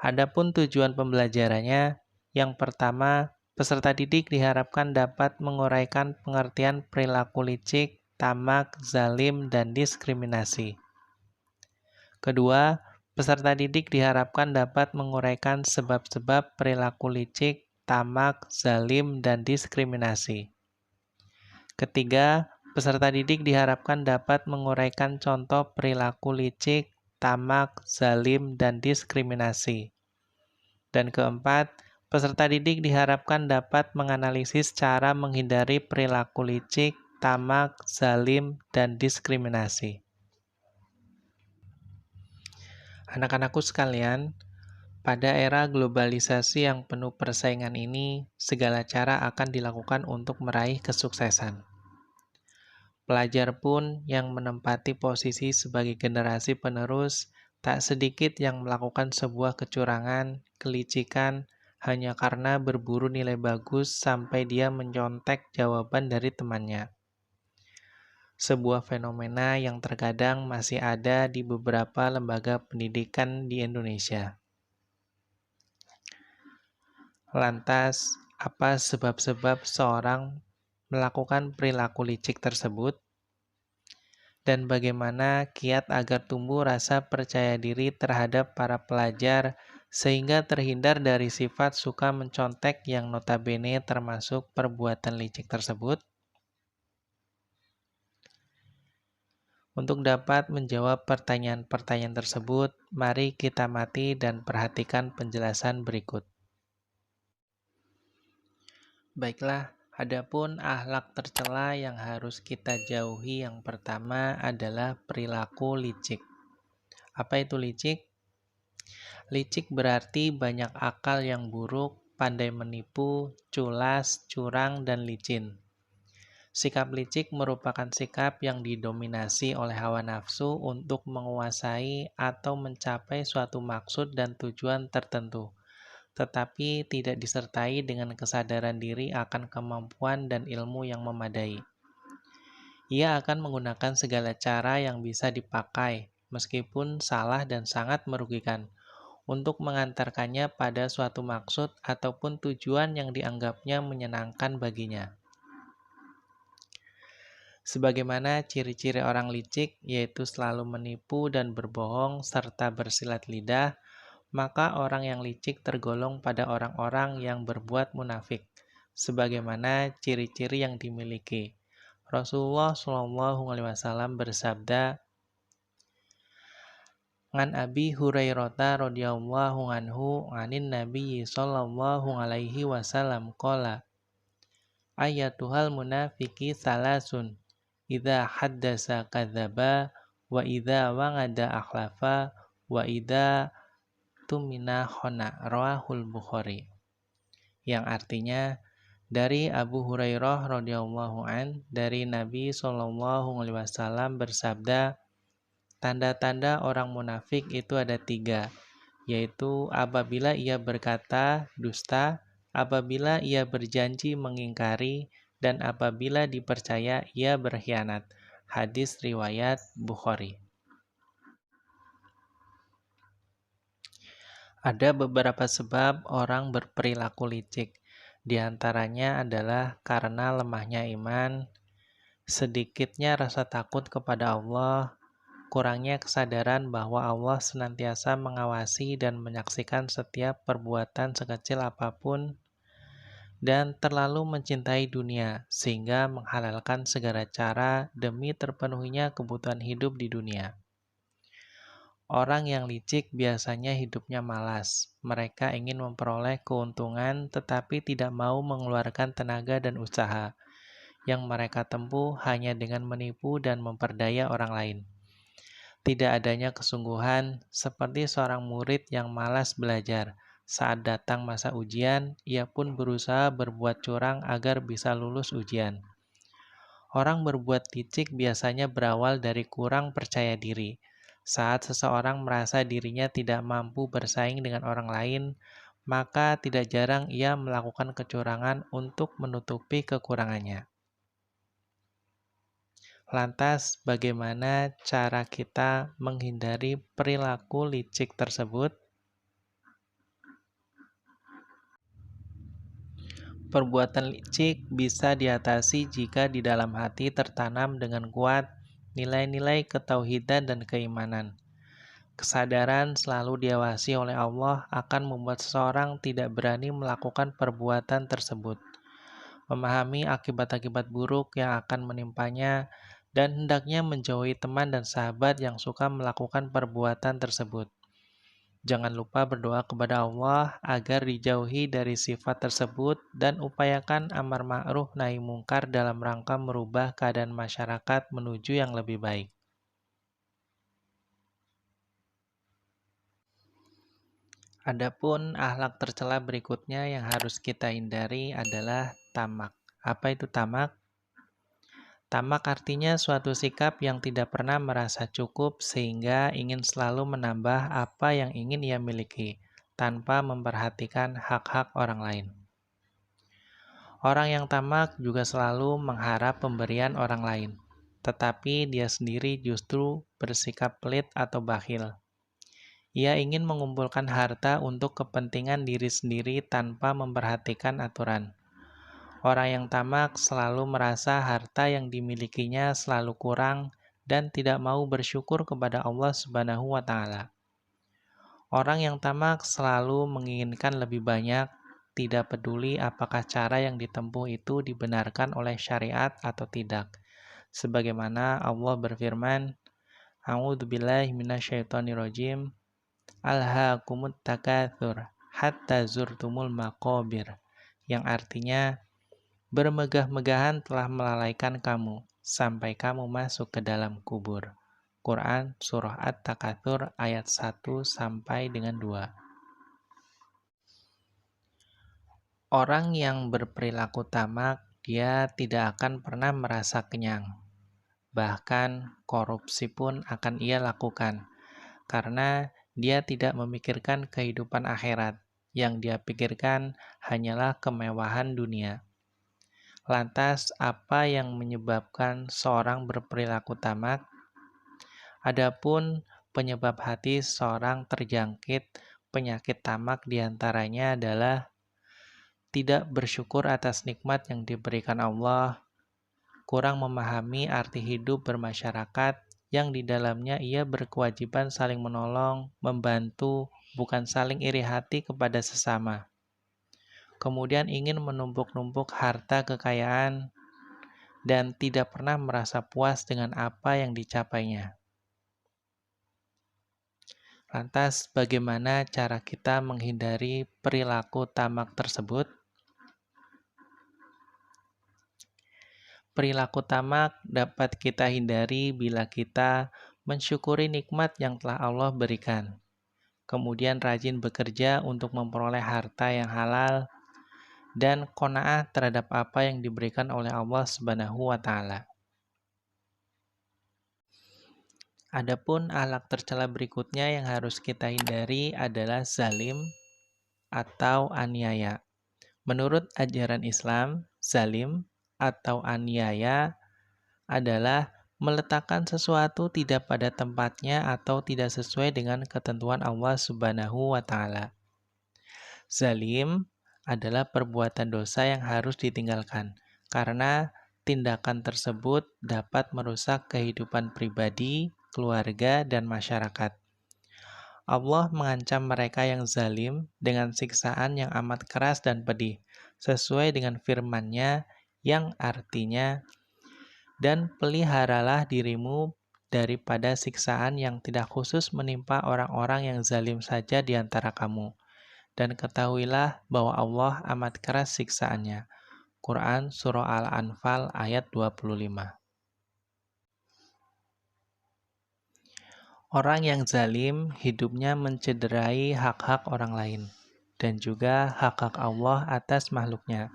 Adapun tujuan pembelajarannya, yang pertama, peserta didik diharapkan dapat menguraikan pengertian perilaku licik, tamak, zalim, dan diskriminasi. Kedua, peserta didik diharapkan dapat menguraikan sebab-sebab perilaku licik, tamak, zalim, dan diskriminasi. Ketiga, peserta didik diharapkan dapat menguraikan contoh perilaku licik, tamak, zalim, dan diskriminasi. Dan keempat, peserta didik diharapkan dapat menganalisis cara menghindari perilaku licik, tamak, zalim, dan diskriminasi. Anak-anakku sekalian, pada era globalisasi yang penuh persaingan ini, segala cara akan dilakukan untuk meraih kesuksesan. Pelajar pun yang menempati posisi sebagai generasi penerus, tak sedikit yang melakukan sebuah kecurangan, kelicikan, hanya karena berburu nilai bagus sampai dia mencontek jawaban dari temannya. Sebuah fenomena yang terkadang masih ada di beberapa lembaga pendidikan di Indonesia. Lantas, apa sebab-sebab seorang melakukan perilaku licik tersebut? Dan bagaimana kiat agar tumbuh rasa percaya diri terhadap para pelajar sehingga terhindar dari sifat suka mencontek yang notabene termasuk perbuatan licik tersebut? Untuk dapat menjawab pertanyaan-pertanyaan tersebut, mari kita mati dan perhatikan penjelasan berikut. Baiklah, adapun akhlak tercela yang harus kita jauhi yang pertama adalah perilaku licik. Apa itu licik? Licik berarti banyak akal yang buruk, pandai menipu, culas, curang, dan licin. Sikap licik merupakan sikap yang didominasi oleh hawa nafsu untuk menguasai atau mencapai suatu maksud dan tujuan tertentu, tetapi tidak disertai dengan kesadaran diri akan kemampuan dan ilmu yang memadai. Ia akan menggunakan segala cara yang bisa dipakai, meskipun salah dan sangat merugikan, untuk mengantarkannya pada suatu maksud ataupun tujuan yang dianggapnya menyenangkan baginya. Sebagaimana ciri-ciri orang licik, yaitu selalu menipu dan berbohong serta bersilat lidah, maka orang yang licik tergolong pada orang-orang yang berbuat munafik, sebagaimana ciri-ciri yang dimiliki. Rasulullah SAW bersabda, "Ngan Abi Hurairah radhiyallahu anhu anin Nabi sallallahu alaihi wasallam qala Ayatuhal munafiki salasun idza haddasa kadzaba wa idza wa'ada akhlafa wa idza tumina khana rawahul Bukhari. Yang artinya dari Abu Hurairah radhiyallahu an dari Nabi sallallahu alaihi wasallam bersabda, tanda-tanda orang munafik itu ada 3, yaitu apabila ia berkata dusta, apabila ia berjanji mengingkari, dan apabila dipercaya ia berkhianat. Hadis riwayat Bukhari. Ada beberapa sebab orang berperilaku licik. Di antaranya adalah karena lemahnya iman, sedikitnya rasa takut kepada Allah, kurangnya kesadaran bahwa Allah senantiasa mengawasi dan menyaksikan setiap perbuatan sekecil apapun, dan terlalu mencintai dunia sehingga menghalalkan segala cara demi terpenuhinya kebutuhan hidup di dunia. Orang yang licik biasanya hidupnya malas. Mereka ingin memperoleh keuntungan tetapi tidak mau mengeluarkan tenaga dan usaha. Yang mereka tempuh hanya dengan menipu dan memperdaya orang lain. Tidak adanya kesungguhan, seperti seorang murid yang malas belajar. Saat datang masa ujian, ia pun berusaha berbuat curang agar bisa lulus ujian. Orang berbuat licik biasanya berawal dari kurang percaya diri. Saat seseorang merasa dirinya tidak mampu bersaing dengan orang lain, maka tidak jarang ia melakukan kecurangan untuk menutupi kekurangannya. Lantas, bagaimana cara kita menghindari perilaku licik tersebut? Perbuatan licik bisa diatasi jika di dalam hati tertanam dengan kuat nilai-nilai ketauhidan dan keimanan. Kesadaran selalu diawasi oleh Allah akan membuat seseorang tidak berani melakukan perbuatan tersebut, memahami akibat-akibat buruk yang akan menimpanya, dan hendaknya menjauhi teman dan sahabat yang suka melakukan perbuatan tersebut. Jangan lupa berdoa kepada Allah agar dijauhi dari sifat tersebut dan upayakan amar ma'ruf nahi mungkar dalam rangka merubah keadaan masyarakat menuju yang lebih baik. Adapun akhlak tercela berikutnya yang harus kita hindari adalah tamak. Apa itu tamak? Tamak artinya suatu sikap yang tidak pernah merasa cukup sehingga ingin selalu menambah apa yang ingin ia miliki, tanpa memperhatikan hak-hak orang lain. Orang yang tamak juga selalu mengharap pemberian orang lain, tetapi dia sendiri justru bersikap pelit atau bakhil. Ia ingin mengumpulkan harta untuk kepentingan diri sendiri tanpa memperhatikan aturan. Orang yang tamak selalu merasa harta yang dimilikinya selalu kurang dan tidak mau bersyukur kepada Allah Subhanahu wa Ta'ala. Orang yang tamak selalu menginginkan lebih banyak, tidak peduli apakah cara yang ditempuh itu dibenarkan oleh syariat atau tidak. Sebagaimana Allah berfirman, A'udzubillahi minasyaitonirrajim, Alhaakumut takatsur hatta zurtumul maqabir, yang artinya bermegah-megahan telah melalaikan kamu sampai kamu masuk ke dalam kubur. Quran Surah At-Takatsur ayat 1 sampai dengan 2. Orang yang berperilaku tamak, dia tidak akan pernah merasa kenyang. Bahkan korupsi pun akan ia lakukan, karena dia tidak memikirkan kehidupan akhirat. Yang dia pikirkan hanyalah kemewahan dunia. Lantas, apa yang menyebabkan seorang berperilaku tamak? Adapun penyebab hati seorang terjangkit penyakit tamak diantaranya adalah tidak bersyukur atas nikmat yang diberikan Allah, kurang memahami arti hidup bermasyarakat yang di dalamnya ia berkewajiban saling menolong, membantu, bukan saling iri hati kepada sesama. Kemudian ingin menumpuk-numpuk harta kekayaan dan tidak pernah merasa puas dengan apa yang dicapainya. Lantas, bagaimana cara kita menghindari perilaku tamak tersebut? Perilaku tamak dapat kita hindari bila kita mensyukuri nikmat yang telah Allah berikan. Kemudian rajin bekerja untuk memperoleh harta yang halal dan qanaah terhadap apa yang diberikan oleh Allah Subhanahu wa Ta'ala. Adapun akhlak tercela berikutnya yang harus kita hindari adalah zalim atau aniaya. Menurut ajaran Islam, zalim atau aniaya adalah meletakkan sesuatu tidak pada tempatnya atau tidak sesuai dengan ketentuan Allah Subhanahu wa Ta'ala. Zalim adalah perbuatan dosa yang harus ditinggalkan, karena tindakan tersebut dapat merusak kehidupan pribadi, keluarga, dan masyarakat. Allah mengancam mereka yang zalim dengan siksaan yang amat keras dan pedih, sesuai dengan firman-Nya yang artinya, dan peliharalah dirimu daripada siksaan yang tidak khusus menimpa orang-orang yang zalim saja di antara kamu. Dan ketahuilah bahwa Allah amat keras siksaannya. Quran Surah Al-Anfal ayat 25. Orang yang zalim hidupnya mencederai hak-hak orang lain dan juga hak-hak Allah atas makhluknya.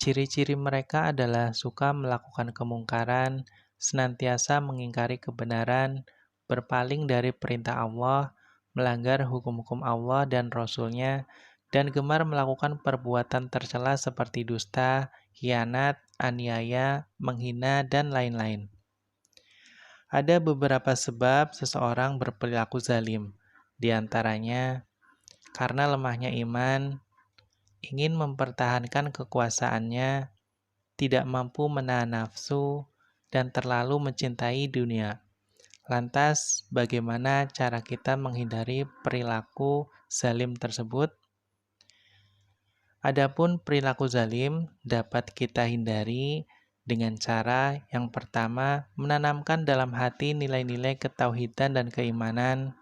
Ciri-ciri mereka adalah suka melakukan kemungkaran, senantiasa mengingkari kebenaran, berpaling dari perintah Allah, melanggar hukum-hukum Allah dan Rasul-Nya, dan gemar melakukan perbuatan tercela seperti dusta, khianat, aniaya, menghina, dan lain-lain. Ada beberapa sebab seseorang berperilaku zalim, di antaranya karena lemahnya iman, ingin mempertahankan kekuasaannya, tidak mampu menahan nafsu, dan terlalu mencintai dunia. Lantas, bagaimana cara kita menghindari perilaku zalim tersebut? Adapun perilaku zalim dapat kita hindari dengan cara yang pertama, menanamkan dalam hati nilai-nilai ketauhidan dan keimanan.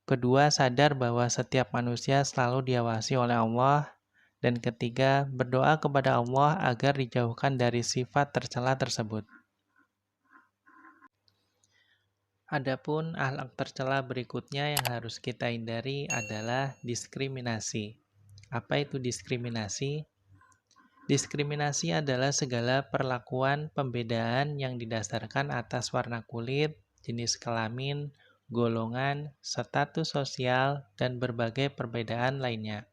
Kedua, sadar bahwa setiap manusia selalu diawasi oleh Allah. Dan ketiga, berdoa kepada Allah agar dijauhkan dari sifat tercela tersebut. Adapun akhlak tercela berikutnya yang harus kita hindari adalah diskriminasi. Apa itu diskriminasi? Diskriminasi adalah segala perlakuan pembedaan yang didasarkan atas warna kulit, jenis kelamin, golongan, status sosial, dan berbagai perbedaan lainnya.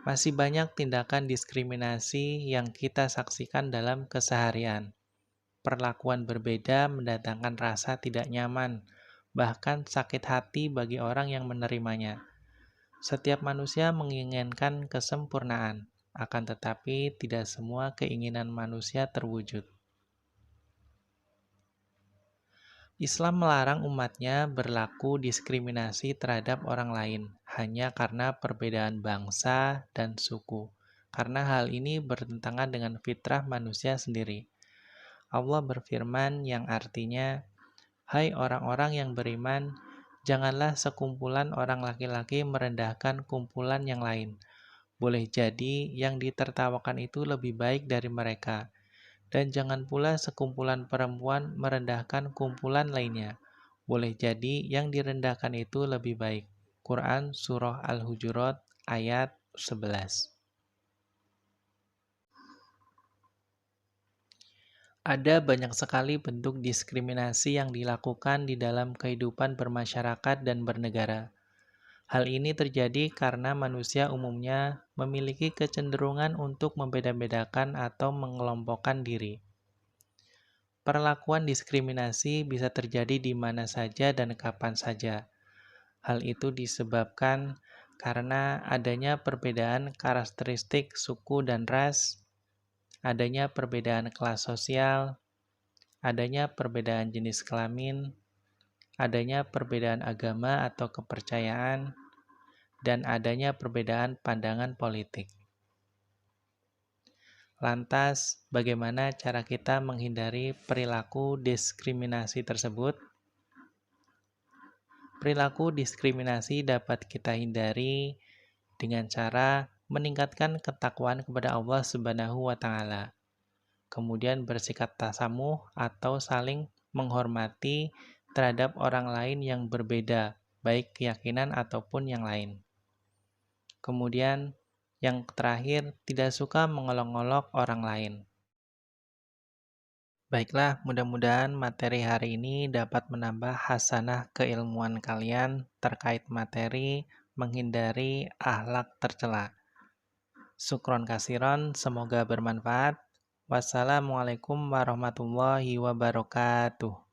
Masih banyak tindakan diskriminasi yang kita saksikan dalam keseharian. Perlakuan berbeda mendatangkan rasa tidak nyaman, bahkan sakit hati bagi orang yang menerimanya. Setiap manusia menginginkan kesempurnaan, akan tetapi tidak semua keinginan manusia terwujud. Islam melarang umatnya berlaku diskriminasi terhadap orang lain hanya karena perbedaan bangsa dan suku, karena hal ini bertentangan dengan fitrah manusia sendiri. Allah berfirman yang artinya, "Hai orang-orang yang beriman, janganlah sekumpulan orang laki-laki merendahkan kumpulan yang lain. Boleh jadi yang ditertawakan itu lebih baik dari mereka. Dan jangan pula sekumpulan perempuan merendahkan kumpulan lainnya. Boleh jadi yang direndahkan itu lebih baik." Quran Surah Al-Hujurat ayat 11. Ada banyak sekali bentuk diskriminasi yang dilakukan di dalam kehidupan bermasyarakat dan bernegara. Hal ini terjadi karena manusia umumnya memiliki kecenderungan untuk membeda-bedakan atau mengelompokkan diri. Perlakuan diskriminasi bisa terjadi di mana saja dan kapan saja. Hal itu disebabkan karena adanya perbedaan karakteristik suku dan ras, adanya perbedaan kelas sosial, adanya perbedaan jenis kelamin, adanya perbedaan agama atau kepercayaan, dan adanya perbedaan pandangan politik. Lantas, bagaimana cara kita menghindari perilaku diskriminasi tersebut? Perilaku diskriminasi dapat kita hindari dengan cara meningkatkan ketakwaan kepada Allah Subhanahu wa Ta'ala. Kemudian bersikap tasamuh atau saling menghormati terhadap orang lain yang berbeda, baik keyakinan ataupun yang lain. Kemudian yang terakhir, tidak suka mengolok-olok orang lain. Baiklah, mudah-mudahan materi hari ini dapat menambah hasanah keilmuan kalian terkait materi menghindari akhlak tercela. Syukron kasiron, semoga bermanfaat. Wassalamualaikum warahmatullahi wabarakatuh.